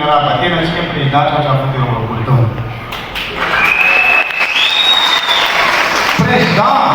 era bater na esquerda prioridade já fazer uma oportunidade. Presidente.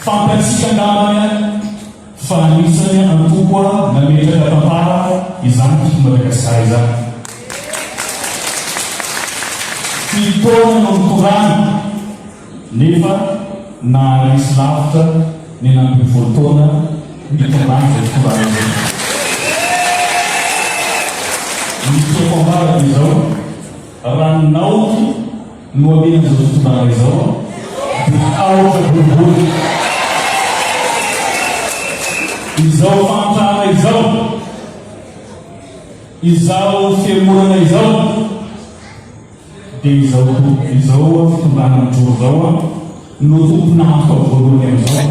fantatsika angambany fa anisany antokoa nametraka tantara izany tiako Madagasikara izany. Fitaona no mitorany nefa na nisy lavitra ny nampy voatoana mitorany zay fitorana zay. Ny tiako ambarana izao ranonaoty no amena zao fitorana izao dia aotra boribory. Izao fahatrana izao fiemorana izao dia izao fitondrana mijoro zao no tompona antoko voalohany amin'izao.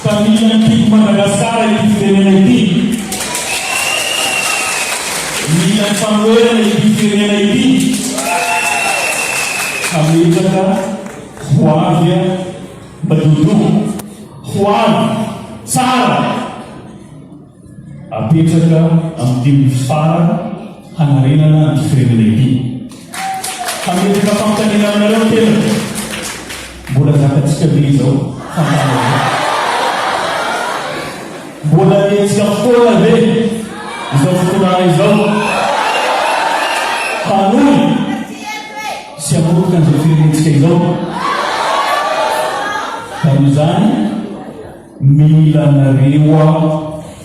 Familya antiky Madagasikara ity firenena ity, mila fanoerana ity firenena ity, ametraka ho avy madodo, ho avy tsara, apetraka amin'ny dimy fara hanarenana ny firenena ity. Ametraka fampitanena aminareo tena mbola zakatsika be izao fampitanena, mbola mietsika fotoana be izao fotoana izao hanoy sy amoroka an'izay firenentsika izao. Tamin'izany mila nareo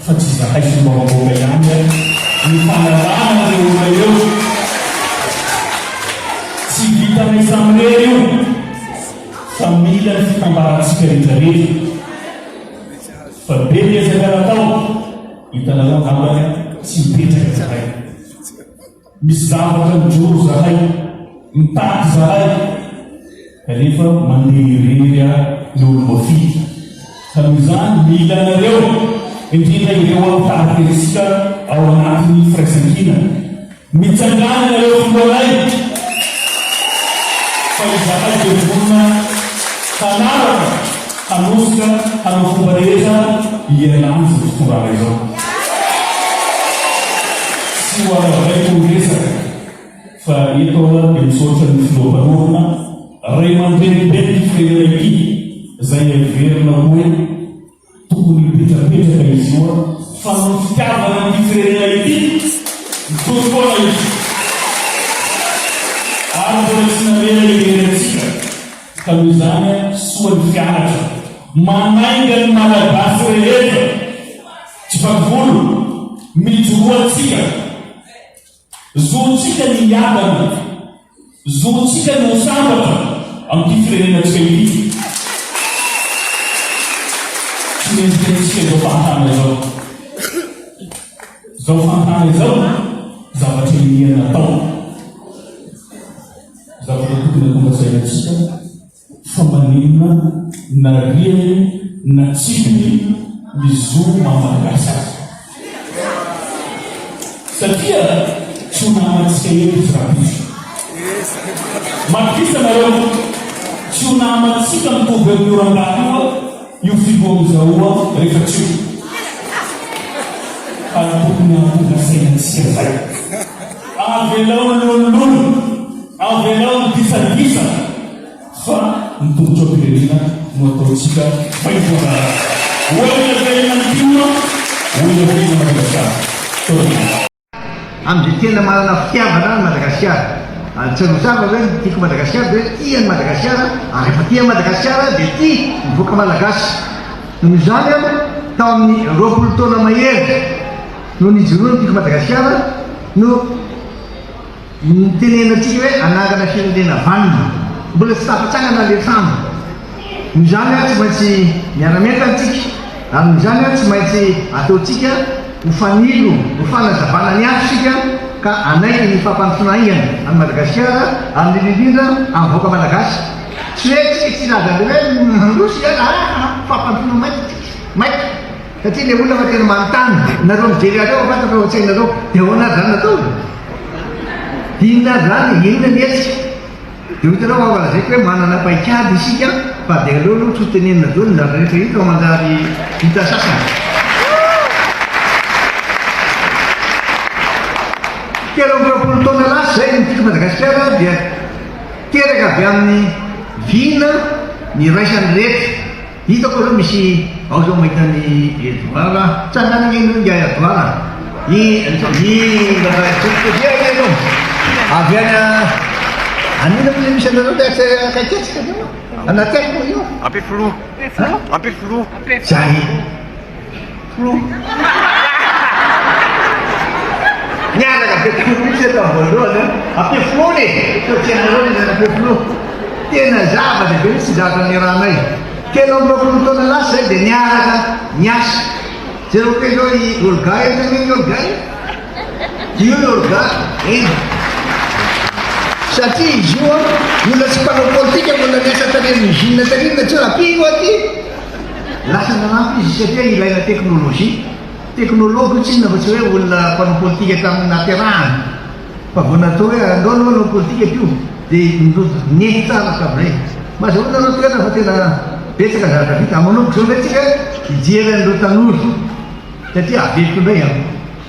fa tsy zahay sy mbaomboka ihany ny fanarahana reo olona eo, tsy vitanay samireo io fa mila ny fitambarantsika rehetrarehetra. Fa be ezaka natao hitanareo angambany tsy mipetraka zahay, misy zavatra mijoro zahay, mitaky zahay kanefa manderirerya ny olombafity. Tamin'izany mila nareo indrindra ireo amitahakerisika ao anatin'ny firaisankina mitsangana nareo fombanay fa izahay dia vonona hanaraka hanosika hanao fomba rehetra ialany zay fitondrana izao. Tsy ho aravaiko resaka fa eto dia misaotra ny filoha-panorona ray aman-drenibeny ny firenena ity zay averina hoe tokony mipetrapetraka izy io fa no fitiavana ny firenena ity mitotoana izy ary mbola tsy navela irenentsika. Tamin'izany soa ny fianatra manainga ny malagasy rehetra tsy favolo mijoroatsika, zotsika ny iadana, zotsika ny sambatra amin'ity firenenantsika ity. Tsy mentsika izao fahantana izao, izao fahantana izao zavatra iniana tao, zavatra tokony atonga sainantsika fa maninona na riany na tsikiny mizoma Madagasikara satria tsy ho namantsika eto izy raha izy makisa nareo tsy ho namantsika mitovy amin'ny orangano io fivoamizao rehefa tsy fa tokony atonga sainantsika zay avelao lolololo avelao disadisa fa mitombotra am-pirenena no ataontsika fahitona olona firenena mitino olona firenena Madagasikara. Amin'izay tena manana fitiavana ny Madagasikara. Tsy rozava hoe tiako Madagasikara dia tia ny Madagasikara, ary rehefa tia Madagasikara dia tia mivoaka malagasy. Noho izany tao amin'ny 20 taona mahery no nijoroana tiako Madagasikara no nitenenantsika hoe anangana firenena vanina, mbola tsy tafatsangana le sambo. Noho izany tsy maintsy miara-mienta antsika, ary noho izany tsy maintsy ataontsika ho fanilo ho fanazavana ny afosika ka anaiky ny fampanosonaingana amin'ny Madagasikara amin'ny lilindra amin'ny voaka malagasy. Tsy hoe tsika tsy lazany hoe rosy fampanofona maika satria le olona fa tena manontany nareo mijery areo fantatra ao an-tsainareo dia ahoana zany natao, inona zany, inona ny hetsika. Dia hitanao avalazaiko hoe manana paikady isika fa dia aleo aloha tsy ho tenenina daholo ny zavatra rehetra hita ao manjary hita sasany. Telo amby 20 taona lasa zay ny tiako Madagasikara dia teraka avy amin'ny vina ny raisany rehetra hitako aloha misy ao zao mahita ny Edouard tsanany ino ngy Edouard avy any anina moa misy anareo akaiketsika anateko io Un peu flou. Un peu flou. zay flou miaraka be flou misy eto voalohany ape flou ape flou tena zava-dehibe misy zavatra ny ranay telo ambroapolo taona lasa zay dia niaraka niasa zereo koe zao i olga enany olga io olga eny satria izy io olona tsy mpanao politika olona miasa tariny zina tarina tsy rapio aty lasa nanampy izy satria ilaina teknôlôgy tsinona fa tsy hoe olona mpanao politika tamin'ny naterahany fa vao natao hoe andao anao politika tio dia nety tsara kabray mazahoana anao toerana fa tena betsaka zavatra vita amanomboka zao ndray tsika hijery an'ireo tanora satria aveko indray a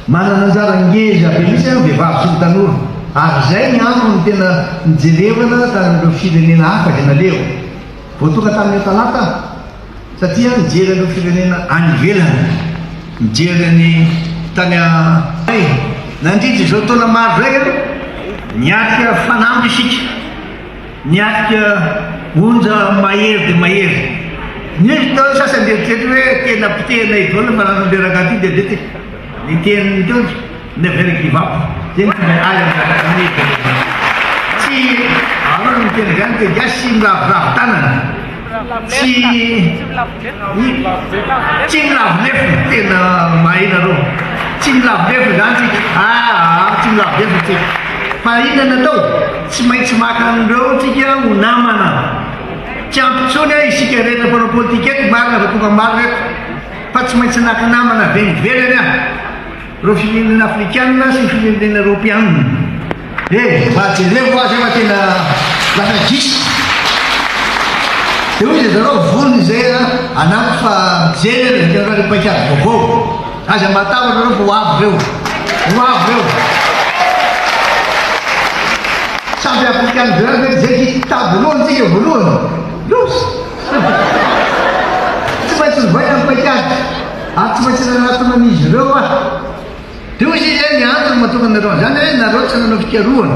manana anjara ngeza be misy a vehivavy sy ny tanora ary zay ny amiko ny tena nijerevana tan'ireo firenena hafa dia naleo vao tonga tamin'ny talata satria nijery an'ireo firenena any ivelany nijery any tany nandritra zao taona maro zay niatika fanampy isika niatika onja mahery dia mahery nisy tao sasany deritrety hoe tena pitehina idolona fa nanao leraka ty dia dety ny teniny teo never give up teny tsy anao no miteny zany dia gasy tsy miravoravo tanana tsy milavolefo tena mahinareo tsy milavolefo zany tsika tsy milavolefo tsika fa ina natao tsy maintsy maka an'ireo tsika ho namana tsy ampitsony a isika rena mpanao politika eto marina fa tonga marina eto fa tsy maintsy naka namana venivelany a reo firenena afrikanina sy firenena europianina mba jereo azy fa tena lasa gisy dia hoy zay zareo volony zay anampy fa jery le paikady vaovao aza matavana reo fa hoavy reo samby afrikany zany zay kitaboloany tsika voalohany losy tsy maintsy nivaina amin'ny paikady ary tsy maintsy nanatona an'izy ireo dia hoy izy zay ny antony mahatonga anareo zany hoe nareo tsy nanao fikarohana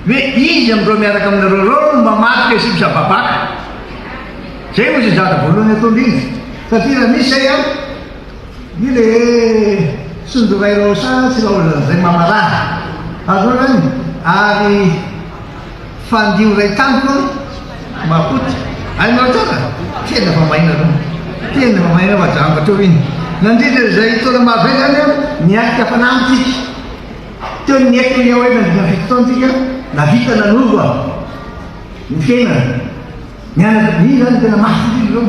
hoe izy amindreo miaraka aminareo reo mamarika sy misababaka zay moa zay zata voalohany atao indrindra satria raha misy zay io le sondovaireo sa sy laolazay mamarana azao zany ary fandio ray tamiko mapoty ainao tsara tena fa mahina fa jango teo iny nandrindra zay taona maro zay zany niatika fanampytsika teo niaiko ia hoe nandina fito taontsika navita nanova ny fiainana mianaka iny zany tena mafy reo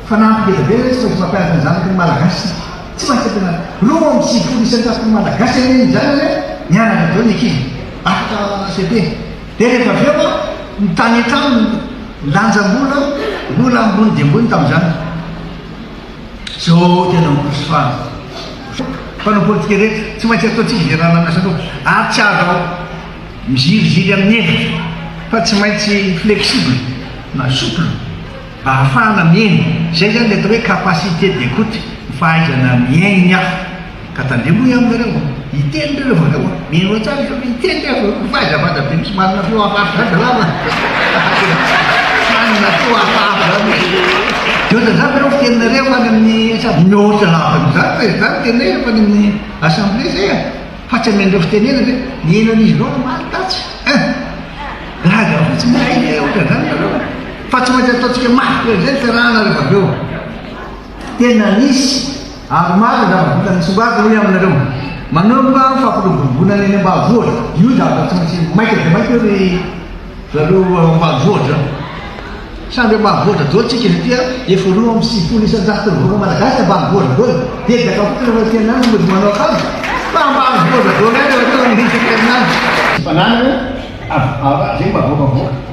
fanampy gelabe tsy maintsy mampianatra ny zanaky ny malagasy tsy maintsy tena roa amin'ny sivifolo isan-jato ny malagasy eny zany hoe mianaka deo ny ankizy afaka CP dia rehefa avy eo ny tany an-trano lanjam-bola ambony dia ambony tamin'izany zao tena miposifana mpanao politika rehetra tsy maintsy ataotsika izay raha nanasanao ary tsy azo miziriziry amin'ny hevitra fa tsy maintsy flexible na souple mba ahafahana miainy zay zany le atao hoe capacité d'écoute mifahaizana miainy ny hafa ka tandremoy aminareo iteny reo vareo miaino tsara fa iteny reo fahaiza-bada be misy manana feo hafahafa zany dalava manana feo hafahafa zany dia ohatra zany reo fiteninareo fany amin'ny mihoatra lavany zany zany tenareo fany amin'ny assemblée zay fa tsy amen'ireo fitenena zay miaino an'izy reo malitatsy gaga fotsy miainy ohatra zany nareo fa tsy maintsy ataontsika mafy zay fiarahana rehefa avy eo tena nisy ary maro zava-vitany songaty hoe aminareo manomboka fampiroborombonana eny ambanivohitra io zavatra tsy maintsy maika dia maika ry zareo ambanivohitra samby ambanivohitra dolo tsika satria efa roa amin'ny sivifolo isan-jato vaovao malagasy ambanivohitra dolo dia daka fotsiny rehefa fiainana mody manao akanjo fa ambanivohitra dolo any rehefa tena mirisaka amin'azy fananana zay mavokavoaka